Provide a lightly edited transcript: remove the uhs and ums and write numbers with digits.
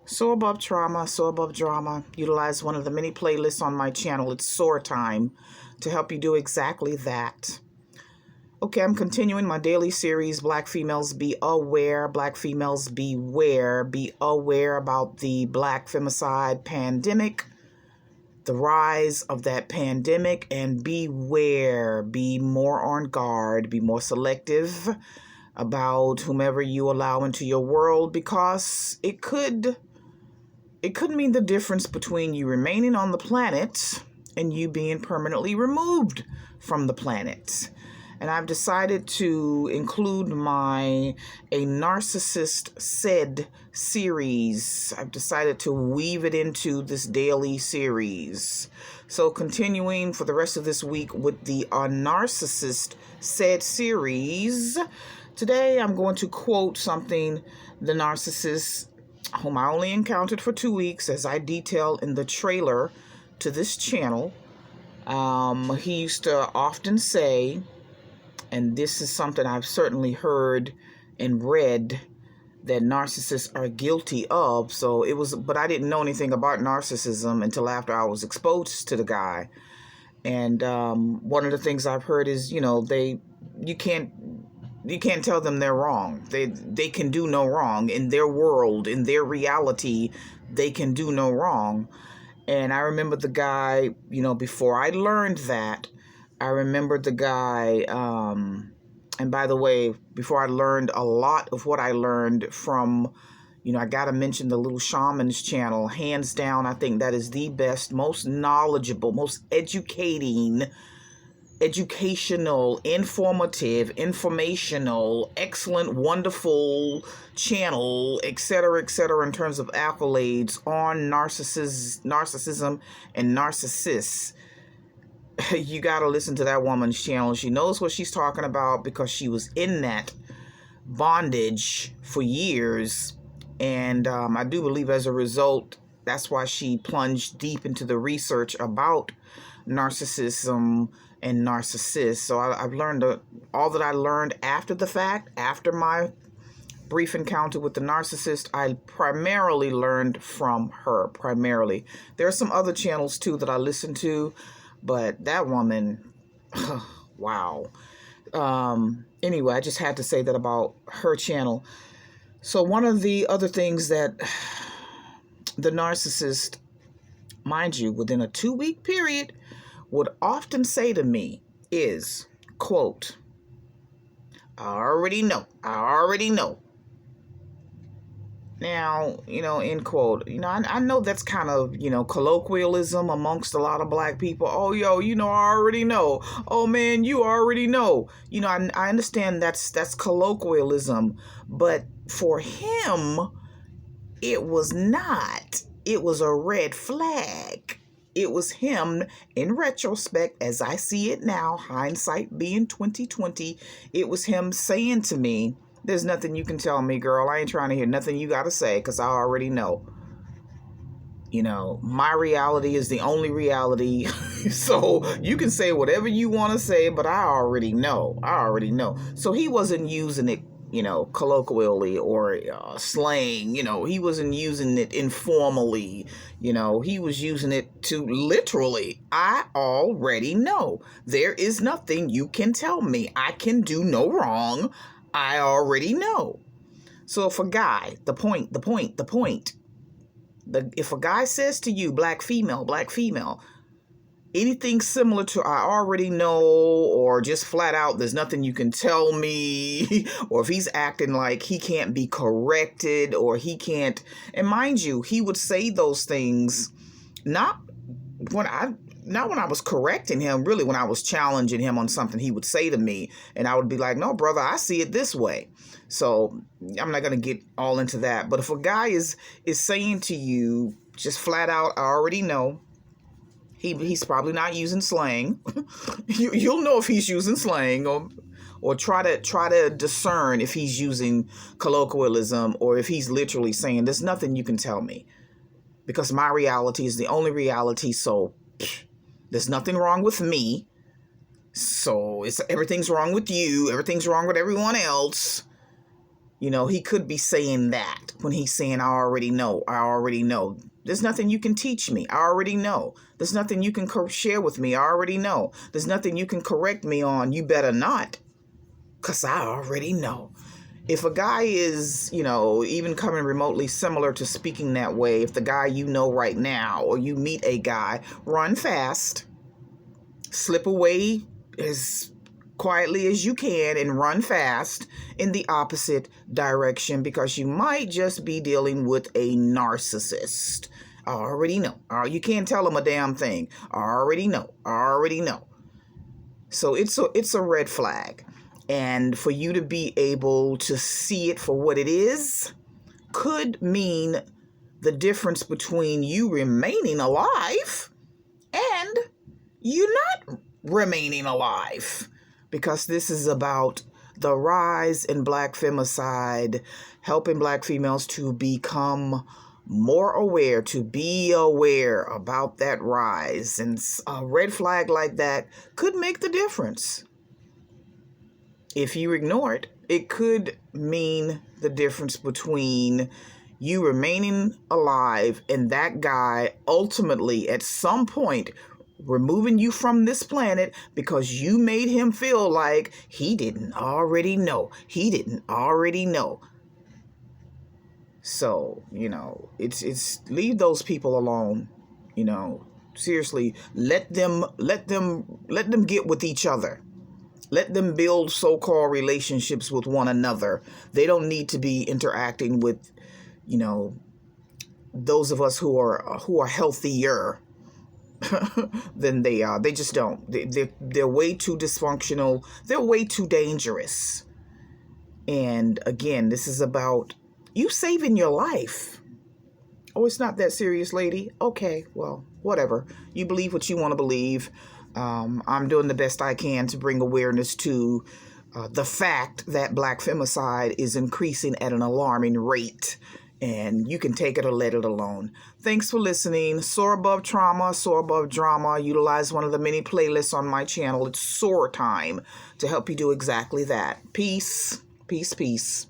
SOAR Above Trauma, SOAR Above Drama. Utilize one of the many playlists on my channel. It's SOARTime to help you do exactly that. Okay, I'm continuing my daily series, Black Females Be Aware, Black Females Beware. Be aware about the Black femicide pandemic, the rise of that pandemic, and beware. Be more on guard, be more selective about whomever you allow into your world, because it could mean the difference between you remaining on the planet and you being permanently removed from the planet. And I've decided to include a narcissist said series. I've decided to weave it into this daily series. So continuing for the rest of this week with the narcissist said series, today I'm going to quote something the narcissist, whom I only encountered for 2 weeks, as I detail in the trailer to this channel. He used to often say, and this is something I've certainly heard and read that narcissists are guilty of. But I didn't know anything about narcissism until after I was exposed to the guy. And one of the things I've heard is, you can't tell them they're wrong. They can do no wrong in their world, in their reality. They can do no wrong. And I remember the guy, before I learned that, I remembered the guy, and by the way, before I learned a lot of what I learned from, I got to mention the Little Shaman's channel. Hands down, I think that is the best, most knowledgeable, most educational, informative, informational, excellent, wonderful channel, etc., in terms of accolades on narcissism and narcissists. You got to listen to that woman's channel. She knows what she's talking about because she was in that bondage for years. And I do believe as a result, that's why she plunged deep into the research about narcissism and narcissists. So I've learned all that I learned after the fact, after my brief encounter with the narcissist. I primarily learned from her, primarily. There are some other channels too that I listen to, but that woman, wow. Anyway, I just had to say that about her channel. So one of the other things that the narcissist, mind you, within a 2-week period, would often say to me is, quote, I already know. Now, end quote. I know that's kind of, colloquialism amongst a lot of black people. Oh, yo, I already know. Oh, man, you already know. I understand that's colloquialism, but for him, it was not. It was a red flag. It was him, in retrospect, as I see it now, hindsight being 2020, it was him saying to me, there's nothing you can tell me, girl. I ain't trying to hear nothing you got to say, because I already know. My reality is the only reality. So you can say whatever you want to say, but I already know. So he wasn't using it, colloquially or slang. He wasn't using it informally. He was using it to literally, I already know. There is nothing you can tell me. I can do no wrong. I already know. So if a guy, if a guy says to you, black female, anything similar to I already know, or just flat out, there's nothing you can tell me, or if he's acting like he can't be corrected, or he can't, and mind you, he would say those things not when I was correcting him, really when I was challenging him on something he would say to me, and I would be like, no, brother, I see it this way. So I'm not going to get all into that. But if a guy is saying to you just flat out, I already know, he's probably not using slang. You'll know if he's using slang, or try to discern if he's using colloquialism, or if he's literally saying, there's nothing you can tell me, because my reality is the only reality. So there's nothing wrong with me. So everything's wrong with you. Everything's wrong with everyone else. You know, he could be saying that when he's saying, I already know, I already know. There's nothing you can teach me. I already know. There's nothing you can share with me. I already know. There's nothing you can correct me on. You better not, because I already know. If a guy is, you know, even coming remotely similar to speaking that way, if the guy you know right now, or you meet a guy, run fast, slip away as quietly as you can and run fast in the opposite direction, because you might just be dealing with a narcissist. I already know. You can't tell them a damn thing. I already know. I already know. So it's a red flag. And for you to be able to see it for what it is could mean the difference between you remaining alive and you not remaining alive. Because this is about the rise in Black femicide, helping Black females to become more aware, to be aware about that rise. And a red flag like that could make the difference. If you ignore it, it could mean the difference between you remaining alive and that guy ultimately at some point removing you from this planet because you made him feel like he didn't already know. He didn't already know. So, you know, it's leave those people alone. You know, seriously, let them get with each other. Let them build so-called relationships with one another. They don't need to be interacting with, you know, those of us who are healthier than they are. They just don't. They're way too dysfunctional. They're way too dangerous. And again, this is about you saving your life. Oh, it's not that serious, lady. Okay, well, whatever. You believe what you want to believe. I'm doing the best I can to bring awareness to the fact that Black femicide is increasing at an alarming rate, and you can take it or let it alone. Thanks for listening. Soar Above Trauma, Soar Above Drama. Utilize one of the many playlists on my channel. It's SOAR Time to help you do exactly that. Peace, peace, peace.